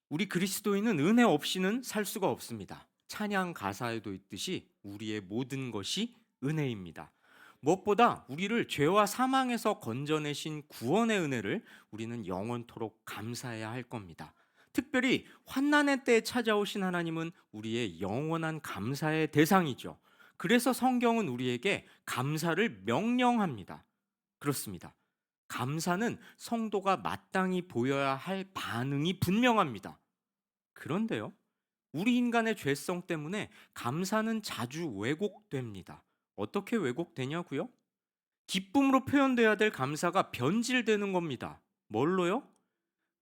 우리 그리스도인은 은혜 없이는 살 수가 없습니다. 찬양 가사에도 있듯이 우리의 모든 것이 은혜입니다. 무엇보다 우리를 죄와 사망에서 건져내신 구원의 은혜를 우리는 영원토록 감사해야 할 겁니다. 특별히 환난의 때에 찾아오신 하나님은 우리의 영원한 감사의 대상이죠. 그래서 성경은 우리에게 감사를 명령합니다. 그렇습니다. 감사는 성도가 마땅히 보여야 할 반응이 분명합니다. 그런데요, 우리 인간의 죄성 때문에 감사는 자주 왜곡됩니다. 어떻게 왜곡되냐고요? 기쁨으로 표현돼야 될 감사가 변질되는 겁니다. 뭘로요?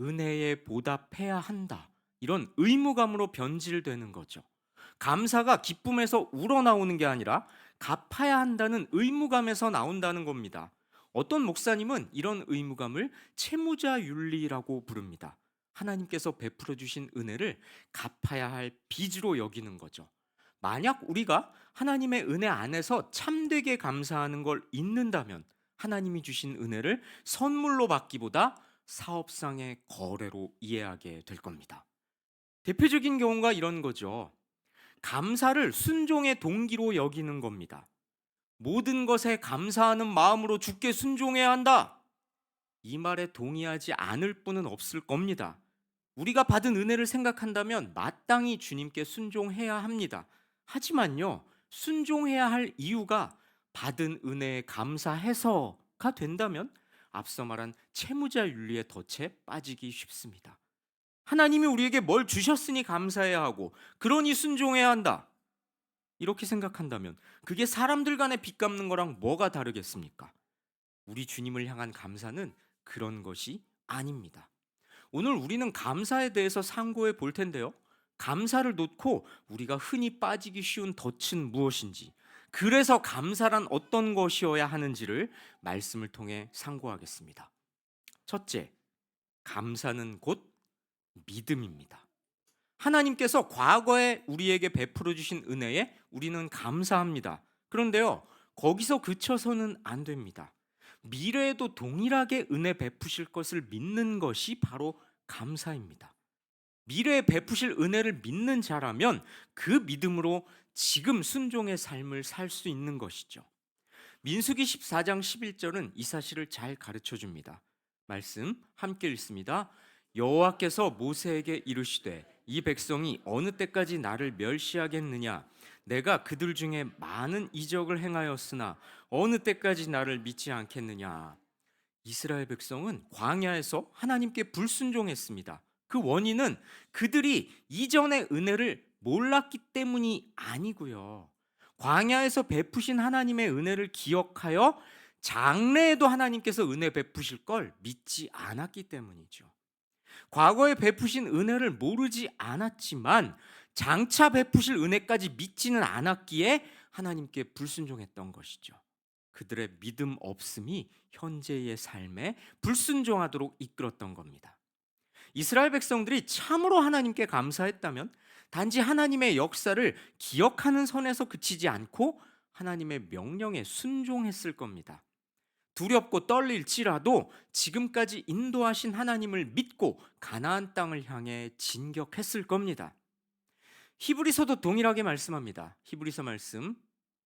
은혜에 보답해야 한다. 이런 의무감으로 변질되는 거죠. 감사가 기쁨에서 우러나오는 게 아니라 갚아야 한다는 의무감에서 나온다는 겁니다. 어떤 목사님은 이런 의무감을 채무자 윤리라고 부릅니다. 하나님께서 베풀어 주신 은혜를 갚아야 할 빚으로 여기는 거죠. 만약 우리가 하나님의 은혜 안에서 참되게 감사하는 걸 잊는다면 하나님이 주신 은혜를 선물로 받기보다 사업상의 거래로 이해하게 될 겁니다. 대표적인 경우가 이런 거죠. 감사를 순종의 동기로 여기는 겁니다. 모든 것에 감사하는 마음으로 주께 순종해야 한다. 이 말에 동의하지 않을 분은 없을 겁니다. 우리가 받은 은혜를 생각한다면 마땅히 주님께 순종해야 합니다. 하지만요, 순종해야 할 이유가 받은 은혜에 감사해서가 된다면 앞서 말한 채무자 윤리의 덫에 빠지기 쉽습니다. 하나님이 우리에게 뭘 주셨으니 감사해야 하고, 그러니 순종해야 한다. 이렇게 생각한다면 그게 사람들 간에 빚 갚는 거랑 뭐가 다르겠습니까? 우리 주님을 향한 감사는 그런 것이 아닙니다. 오늘 우리는 감사에 대해서 상고해 볼 텐데요. 감사를 놓고 우리가 흔히 빠지기 쉬운 덫은 무엇인지, 그래서 감사란 어떤 것이어야 하는지를 말씀을 통해 상고하겠습니다. 첫째, 감사는 곧 믿음입니다. 하나님께서 과거에 우리에게 베풀어 주신 은혜에 우리는 감사합니다. 그런데요, 거기서 그쳐서는 안 됩니다. 미래에도 동일하게 은혜 베푸실 것을 믿는 것이 바로 감사입니다. 미래에 베푸실 은혜를 믿는 자라면 그 믿음으로 지금 순종의 삶을 살 수 있는 것이죠. 민수기 14장 11절은 이 사실을 잘 가르쳐 줍니다. 말씀 함께 읽습니다. 여호와께서 모세에게 이르시되 이 백성이 어느 때까지 나를 멸시하겠느냐, 내가 그들 중에 많은 이적을 행하였으나 어느 때까지 나를 믿지 않겠느냐. 이스라엘 백성은 광야에서 하나님께 불순종했습니다. 그 원인은 그들이 이전의 은혜를 몰랐기 때문이 아니고요. 광야에서 베푸신 하나님의 은혜를 기억하여 장래에도 하나님께서 은혜 베푸실 걸 믿지 않았기 때문이죠. 과거에 베푸신 은혜를 모르지 않았지만 장차 베푸실 은혜까지 믿지는 않았기에 하나님께 불순종했던 것이죠. 그들의 믿음 없음이 현재의 삶에 불순종하도록 이끌었던 겁니다. 이스라엘 백성들이 참으로 하나님께 감사했다면 단지 하나님의 역사를 기억하는 선에서 그치지 않고 하나님의 명령에 순종했을 겁니다. 두렵고 떨릴지라도 지금까지 인도하신 하나님을 믿고 가나안 땅을 향해 진격했을 겁니다. 히브리서도 동일하게 말씀합니다. 히브리서 말씀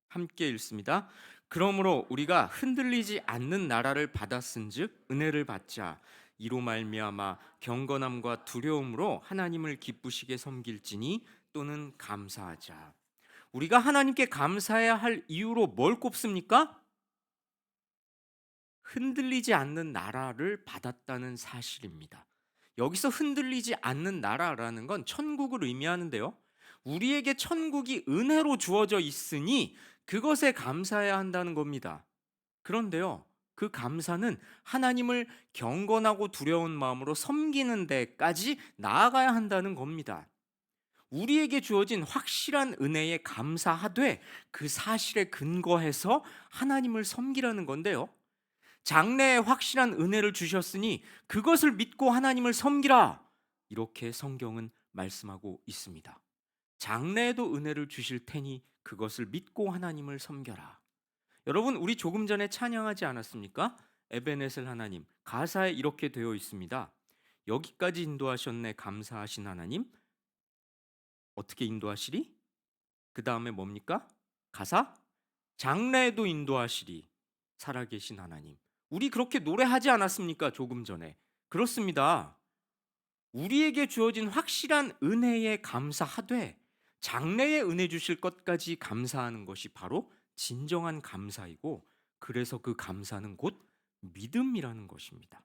함께 읽습니다. 그러므로 우리가 흔들리지 않는 나라를 받았은즉 은혜를 받자. 이로 말미암아 경건함과 두려움으로 하나님을 기쁘시게 섬길지니 또는 감사하자. 우리가 하나님께 감사해야 할 이유로 뭘 꼽습니까? 흔들리지 않는 나라를 받았다는 사실입니다. 여기서 흔들리지 않는 나라라는 건 천국을 의미하는데요. 우리에게 천국이 은혜로 주어져 있으니 그것에 감사해야 한다는 겁니다. 그런데요, 그 감사는 하나님을 경건하고 두려운 마음으로 섬기는 데까지 나아가야 한다는 겁니다. 우리에게 주어진 확실한 은혜에 감사하되 그 사실에 근거해서 하나님을 섬기라는 건데요. 장래에 확실한 은혜를 주셨으니 그것을 믿고 하나님을 섬기라. 이렇게 성경은 말씀하고 있습니다. 장래에도 은혜를 주실 테니 그것을 믿고 하나님을 섬겨라. 여러분, 우리 조금 전에 찬양하지 않았습니까? 에베네셀 하나님, 가사에 이렇게 되어 있습니다. 여기까지 인도하셨네 감사하신 하나님. 어떻게 인도하시리? 그 다음에 뭡니까? 가사? 장래에도 인도하시리. 살아계신 하나님. 우리 그렇게 노래하지 않았습니까? 조금 전에. 그렇습니다. 우리에게 주어진 확실한 은혜에 감사하되 장래에 은혜 주실 것까지 감사하는 것이 바로 진정한 감사이고, 그래서 그 감사는 곧 믿음이라는 것입니다.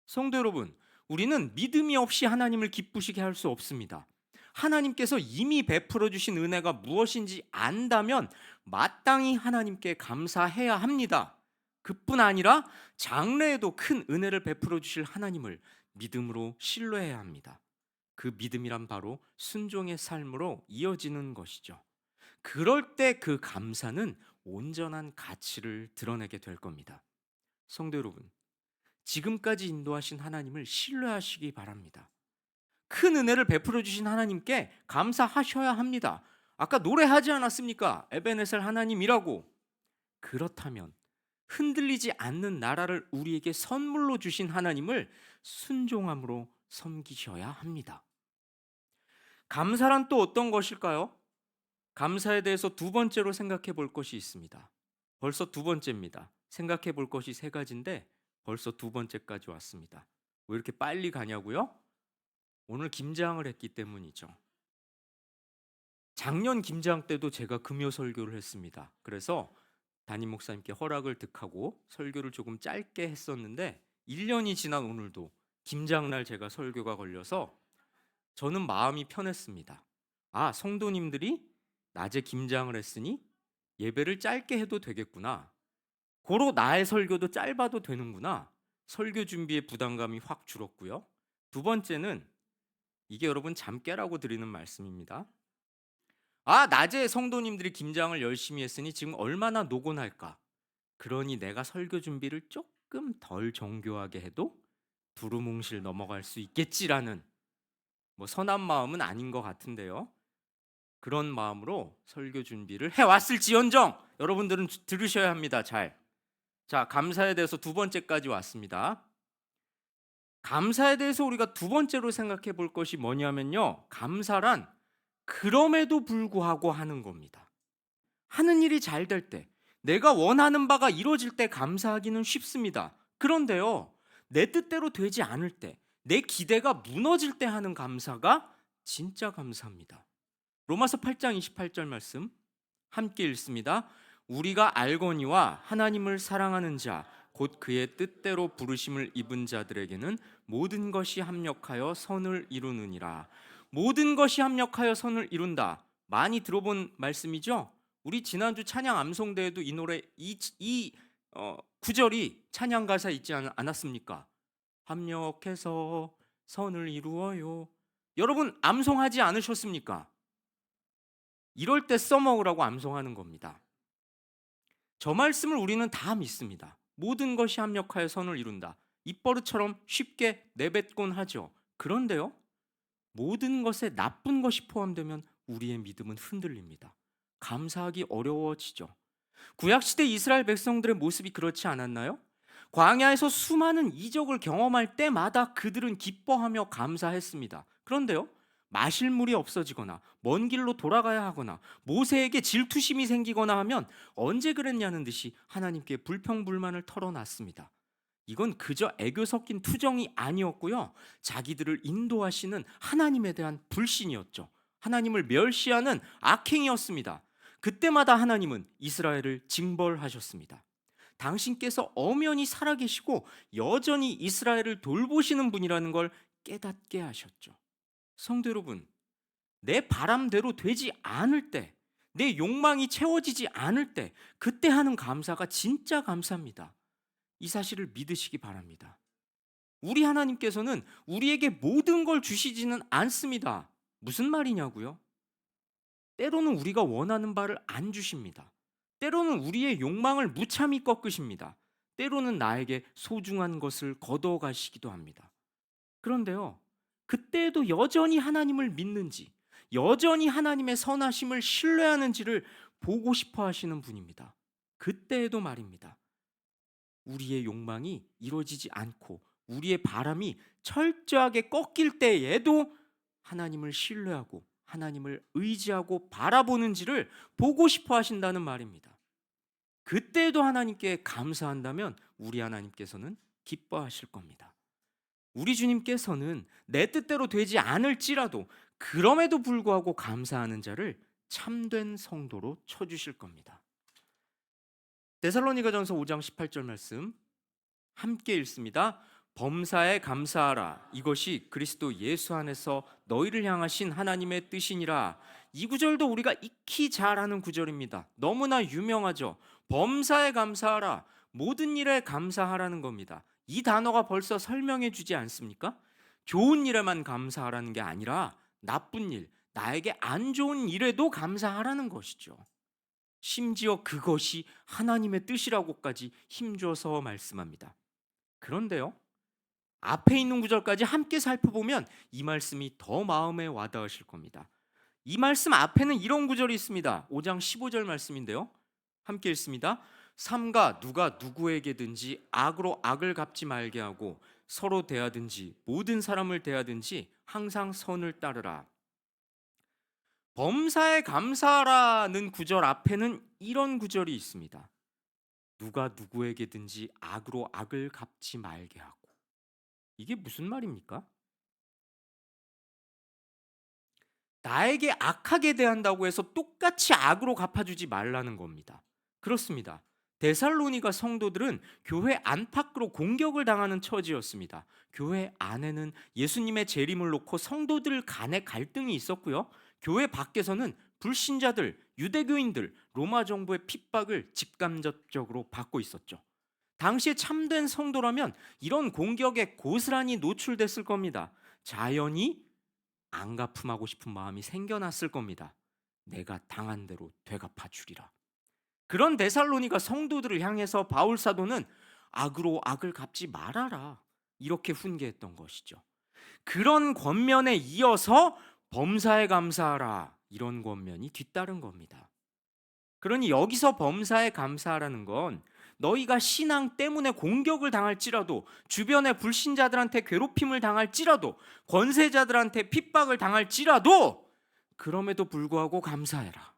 성도 여러분, 우리는 믿음이 없이 하나님을 기쁘시게 할 수 없습니다. 하나님께서 이미 베풀어 주신 은혜가 무엇인지 안다면 마땅히 하나님께 감사해야 합니다. 그뿐 아니라 장래에도 큰 은혜를 베풀어 주실 하나님을 믿음으로 신뢰해야 합니다. 그 믿음이란 바로 순종의 삶으로 이어지는 것이죠. 그럴 때 그 감사는 온전한 가치를 드러내게 될 겁니다. 성도 여러분, 지금까지 인도하신 하나님을 신뢰하시기 바랍니다. 큰 은혜를 베풀어 주신 하나님께 감사하셔야 합니다. 아까 노래하지 않았습니까? 에베네셀 하나님이라고. 그렇다면 흔들리지 않는 나라를 우리에게 선물로 주신 하나님을 순종함으로 섬기셔야 합니다. 감사란 또 어떤 것일까요? 감사에 대해서 두 번째로 생각해 볼 것이 있습니다. 벌써 두 번째입니다. 생각해 볼 것이 세 가지인데 벌써 두 번째까지 왔습니다. 왜 이렇게 빨리 가냐고요? 오늘 김장을 했기 때문이죠. 작년 김장 때도 제가 금요 설교를 했습니다. 그래서 담임 목사님께 허락을 득하고 설교를 조금 짧게 했었는데 1년이 지난 오늘도 김장날 제가 설교가 걸려서 저는 마음이 편했습니다. 아, 성도님들이 낮에 김장을 했으니 예배를 짧게 해도 되겠구나. 고로 나의 설교도 짧아도 되는구나. 설교 준비에 부담감이 확 줄었고요. 두 번째는 이게 여러분 잠 깨라고 드리는 말씀입니다. 아, 낮에 성도님들이 김장을 열심히 했으니 지금 얼마나 노곤할까. 그러니 내가 설교 준비를 조금 덜 정교하게 해도 두루뭉실 넘어갈 수 있겠지라는 선한 마음은 아닌 것 같은데요. 그런 마음으로 설교 준비를 해왔을지언정 여러분들은 들으셔야 합니다. 잘. 자, 감사에 대해서 두 번째까지 왔습니다. 감사에 대해서 우리가 두 번째로 생각해 볼 것이 뭐냐면요, 감사란 그럼에도 불구하고 하는 겁니다. 하는 일이 잘 될 때, 내가 원하는 바가 이루어질 때 감사하기는 쉽습니다. 그런데요, 내 뜻대로 되지 않을 때, 내 기대가 무너질 때 하는 감사가 진짜 감사합니다. 로마서 8장 28절 말씀 함께 읽습니다. 우리가 알거니와 하나님을 사랑하는 자 곧 그의 뜻대로 부르심을 입은 자들에게는 모든 것이 합력하여 선을 이루느니라. 모든 것이 합력하여 선을 이룬다. 많이 들어본 말씀이죠? 우리 지난주 찬양 암송대에도 이 노래 이 구절이 찬양 가사에 있지 않았습니까? 합력해서 선을 이루어요. 여러분 암송하지 않으셨습니까? 이럴 때 써먹으라고 암송하는 겁니다. 저 말씀을 우리는 다 믿습니다. 모든 것이 합력하여 선을 이룬다. 입버릇처럼 쉽게 내뱉곤 하죠. 그런데요, 모든 것에 나쁜 것이 포함되면 우리의 믿음은 흔들립니다. 감사하기 어려워지죠. 구약시대 이스라엘 백성들의 모습이 그렇지 않았나요? 광야에서 수많은 이적을 경험할 때마다 그들은 기뻐하며 감사했습니다. 그런데요, 마실 물이 없어지거나 먼 길로 돌아가야 하거나 모세에게 질투심이 생기거나 하면 언제 그랬냐는 듯이 하나님께 불평불만을 털어놨습니다. 이건 그저 애교 섞인 투정이 아니었고요, 자기들을 인도하시는 하나님에 대한 불신이었죠. 하나님을 멸시하는 악행이었습니다. 그때마다 하나님은 이스라엘을 징벌하셨습니다. 당신께서 엄연히 살아계시고 여전히 이스라엘을 돌보시는 분이라는 걸 깨닫게 하셨죠. 성도 여러분, 내 바람대로 되지 않을 때, 내 욕망이 채워지지 않을 때, 그때 하는 감사가 진짜 감사입니다. 이 사실을 믿으시기 바랍니다. 우리 하나님께서는 우리에게 모든 걸 주시지는 않습니다. 무슨 말이냐고요? 때로는 우리가 원하는 바를 안 주십니다. 때로는 우리의 욕망을 무참히 꺾으십니다. 때로는 나에게 소중한 것을 거둬가시기도 합니다. 그런데요, 그때에도 여전히 하나님을 믿는지, 여전히 하나님의 선하심을 신뢰하는지를 보고 싶어 하시는 분입니다. 그때에도 말입니다, 우리의 욕망이 이루어지지 않고 우리의 바람이 철저하게 꺾일 때에도 하나님을 신뢰하고 하나님을 의지하고 바라보는지를 보고 싶어 하신다는 말입니다. 그때도 하나님께 감사한다면 우리 하나님께서는 기뻐하실 겁니다. 우리 주님께서는 내 뜻대로 되지 않을지라도 그럼에도 불구하고 감사하는 자를 참된 성도로 쳐주실 겁니다. 데살로니가전서 5장 18절 말씀 함께 읽습니다. 범사에 감사하라. 이것이 그리스도 예수 안에서 너희를 향하신 하나님의 뜻이니라. 이 구절도 우리가 익히 잘 아는 구절입니다. 너무나 유명하죠. 범사에 감사하라. 모든 일에 감사하라는 겁니다. 이 단어가 벌써 설명해 주지 않습니까? 좋은 일에만 감사하라는 게 아니라 나쁜 일, 나에게 안 좋은 일에도 감사하라는 것이죠. 심지어 그것이 하나님의 뜻이라고까지 힘줘서 말씀합니다. 그런데요, 앞에 있는 구절까지 함께 살펴보면 이 말씀이 더 마음에 와닿으실 겁니다. 이 말씀 앞에는 이런 구절이 있습니다. 5장 15절 말씀인데요, 함께 읽습니다. 삼가 누가 누구에게든지 악으로 악을 갚지 말게 하고 서로 대하든지 모든 사람을 대하든지 항상 선을 따르라. 범사에 감사하라는 구절 앞에는 이런 구절이 있습니다. 누가 누구에게든지 악으로 악을 갚지 말게 하고. 이게 무슨 말입니까? 나에게 악하게 대한다고 해서 똑같이 악으로 갚아주지 말라는 겁니다. 그렇습니다. 데살로니가 성도들은 교회 안팎으로 공격을 당하는 처지였습니다. 교회 안에는 예수님의 재림을 놓고 성도들 간의 갈등이 있었고요. 교회 밖에서는 불신자들, 유대교인들, 로마 정부의 핍박을 직간접적으로 받고 있었죠. 당시에 참된 성도라면 이런 공격에 고스란히 노출됐을 겁니다. 자연히 안갚음하고 싶은 마음이 생겨났을 겁니다. 내가 당한 대로 되갚아 주리라. 그런 데살로니가 성도들을 향해서 바울 사도는 악으로 악을 갚지 말아라, 이렇게 훈계했던 것이죠. 그런 권면에 이어서 범사에 감사하라, 이런 권면이 뒤따른 겁니다. 그러니 여기서 범사에 감사하라는 건 너희가 신앙 때문에 공격을 당할지라도, 주변의 불신자들한테 괴롭힘을 당할지라도, 권세자들한테 핍박을 당할지라도 그럼에도 불구하고 감사해라,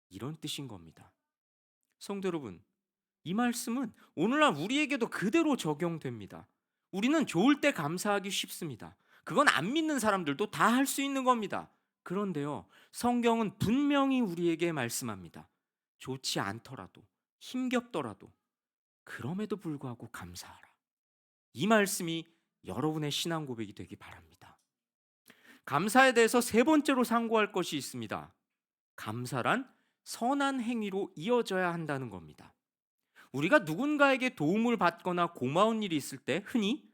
이런 뜻인 겁니다. 성도 여러분, 이 말씀은 오늘날 우리에게도 그대로 적용됩니다. 우리는 좋을 때 감사하기 쉽습니다. 그건 안 믿는 사람들도 다 할 수 있는 겁니다. 그런데요, 성경은 분명히 우리에게 말씀합니다. 좋지 않더라도, 힘겹더라도 그럼에도 불구하고 감사하라. 이 말씀이 여러분의 신앙 고백이 되기 바랍니다. 감사에 대해서 세 번째로 상고할 것이 있습니다. 감사란 선한 행위로 이어져야 한다는 겁니다. 우리가 누군가에게 도움을 받거나 고마운 일이 있을 때 흔히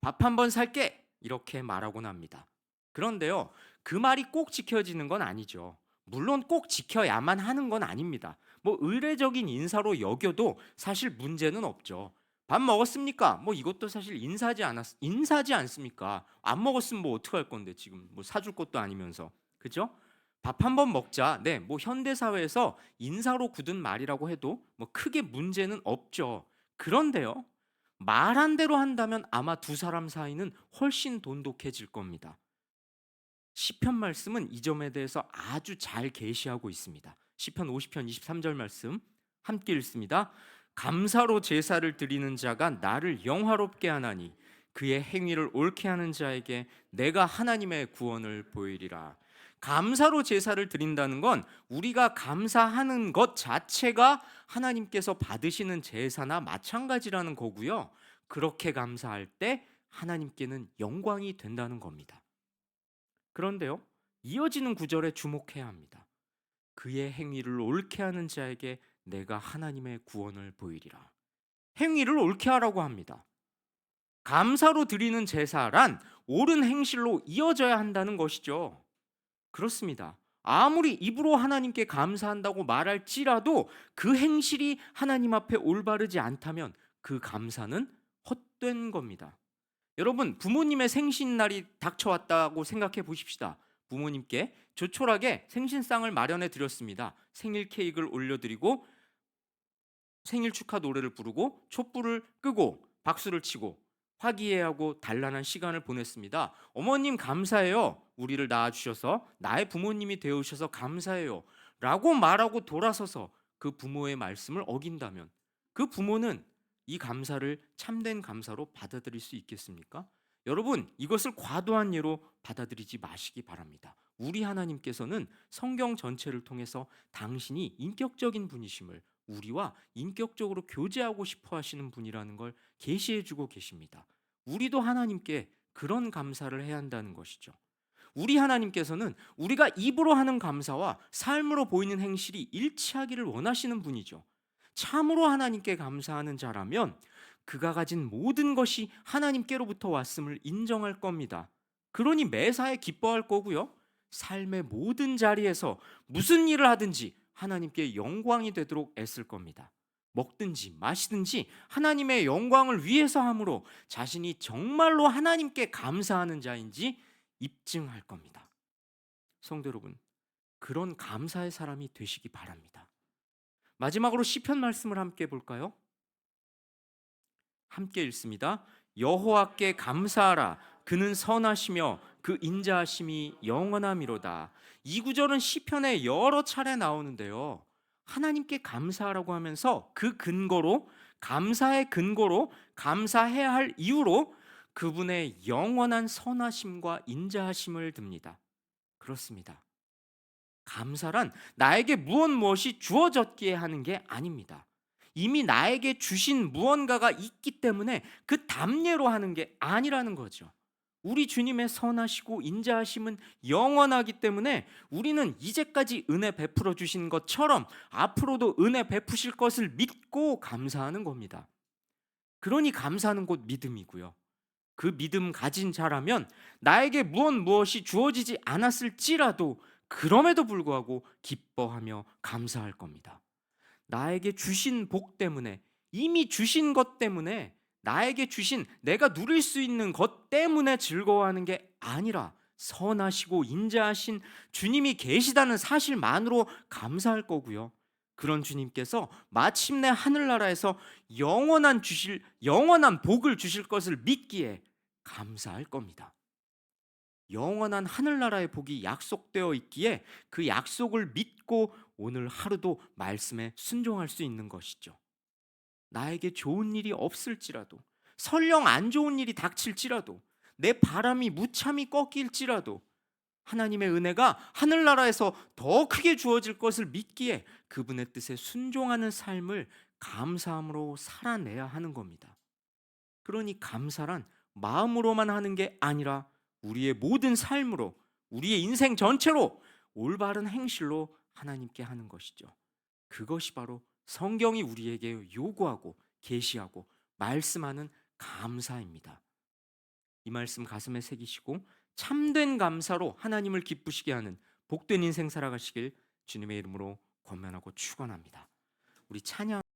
밥 한 번 살게, 이렇게 말하곤 합니다. 그런데요, 그 말이 꼭 지켜지는 건 아니죠. 물론 꼭 지켜야만 하는 건 아닙니다. 의례적인 인사로 여겨도 사실 문제는 없죠. 밥 먹었습니까? 이것도 사실 인사지 않습니까? 안 먹었으면 어떡할 건데, 지금 사줄 것도 아니면서. 그죠? 밥 한 번 먹자. 네, 현대 사회에서 인사로 굳은 말이라고 해도 크게 문제는 없죠. 그런데요, 말한 대로 한다면 아마 두 사람 사이는 훨씬 돈독해질 겁니다. 시편 말씀은 이 점에 대해서 아주 잘 계시하고 있습니다. 시편 50편 23절 말씀 함께 읽습니다. 감사로 제사를 드리는 자가 나를 영화롭게 하나니 그의 행위를 옳게 하는 자에게 내가 하나님의 구원을 보이리라. 감사로 제사를 드린다는 건 우리가 감사하는 것 자체가 하나님께서 받으시는 제사나 마찬가지라는 거고요. 그렇게 감사할 때 하나님께는 영광이 된다는 겁니다. 그런데요, 이어지는 구절에 주목해야 합니다. 그의 행위를 옳게 하는 자에게 내가 하나님의 구원을 보이리라. 행위를 옳게 하라고 합니다. 감사로 드리는 제사란 옳은 행실로 이어져야 한다는 것이죠. 그렇습니다. 아무리 입으로 하나님께 감사한다고 말할지라도 그 행실이 하나님 앞에 올바르지 않다면 그 감사는 헛된 겁니다. 여러분, 부모님의 생신날이 닥쳐왔다고 생각해 보십시다. 부모님께 조촐하게 생신상을 마련해 드렸습니다. 생일 케이크를 올려드리고 생일 축하 노래를 부르고 촛불을 끄고 박수를 치고 화기애애하고 단란한 시간을 보냈습니다. 어머님 감사해요. 우리를 낳아주셔서 나의 부모님이 되어주셔서 감사해요. 라고 말하고 돌아서서 그 부모의 말씀을 어긴다면 그 부모는 이 감사를 참된 감사로 받아들일 수 있겠습니까? 여러분, 이것을 과도한 예로 받아들이지 마시기 바랍니다. 우리 하나님께서는 성경 전체를 통해서 당신이 인격적인 분이심을, 우리와 인격적으로 교제하고 싶어 하시는 분이라는 걸 계시해 주고 계십니다. 우리도 하나님께 그런 감사를 해야 한다는 것이죠. 우리 하나님께서는 우리가 입으로 하는 감사와 삶으로 보이는 행실이 일치하기를 원하시는 분이죠. 참으로 하나님께 감사하는 자라면 그가 가진 모든 것이 하나님께로부터 왔음을 인정할 겁니다. 그러니 매사에 기뻐할 거고요. 삶의 모든 자리에서 무슨 일을 하든지 하나님께 영광이 되도록 애쓸 겁니다. 먹든지 마시든지 하나님의 영광을 위해서 함으로 자신이 정말로 하나님께 감사하는 자인지 입증할 겁니다. 성도 여러분, 그런 감사의 사람이 되시기 바랍니다. 마지막으로 시편 말씀을 함께 볼까요? 함께 읽습니다. 여호와께 감사하라. 그는 선하시며 그 인자하심이 영원함이로다. 이 구절은 시편에 여러 차례 나오는데요. 하나님께 감사하라고 하면서 그 근거로, 감사의 근거로, 감사해야 할 이유로 그분의 영원한 선하심과 인자하심을 듭니다. 그렇습니다. 감사란 나에게 무엇이 주어졌기에 하는 게 아닙니다. 이미 나에게 주신 무언가가 있기 때문에 그 답례로 하는 게 아니라는 거죠. 우리 주님의 선하시고 인자하심은 영원하기 때문에 우리는 이제까지 은혜 베풀어 주신 것처럼 앞으로도 은혜 베푸실 것을 믿고 감사하는 겁니다. 그러니 감사는 곧 믿음이고요. 그 믿음 가진 자라면 나에게 무엇이 주어지지 않았을지라도 그럼에도 불구하고 기뻐하며 감사할 겁니다. 나에게 주신 복 때문에, 이미 주신 것 때문에, 나에게 주신 내가 누릴 수 있는 것 때문에 즐거워하는 게 아니라 선하시고 인자하신 주님이 계시다는 사실만으로 감사할 거고요. 그런 주님께서 마침내 하늘나라에서 영원한 복을 주실 것을 믿기에 감사할 겁니다. 영원한 하늘나라의 복이 약속되어 있기에 그 약속을 믿고 오늘 하루도 말씀에 순종할 수 있는 것이죠. 나에게 좋은 일이 없을지라도, 설령 안 좋은 일이 닥칠지라도, 내 바람이 무참히 꺾일지라도 하나님의 은혜가 하늘나라에서 더 크게 주어질 것을 믿기에 그분의 뜻에 순종하는 삶을 감사함으로 살아내야 하는 겁니다. 그러니 감사란 마음으로만 하는 게 아니라 우리의 모든 삶으로, 우리의 인생 전체로 올바른 행실로 하나님께 하는 것이죠. 그것이 바로 성경이 우리에게 요구하고 계시하고 말씀하는 감사입니다. 이 말씀 가슴에 새기시고 참된 감사로 하나님을 기쁘시게 하는 복된 인생 살아가시길 주님의 이름으로 권면하고 축원합니다. 우리 찬양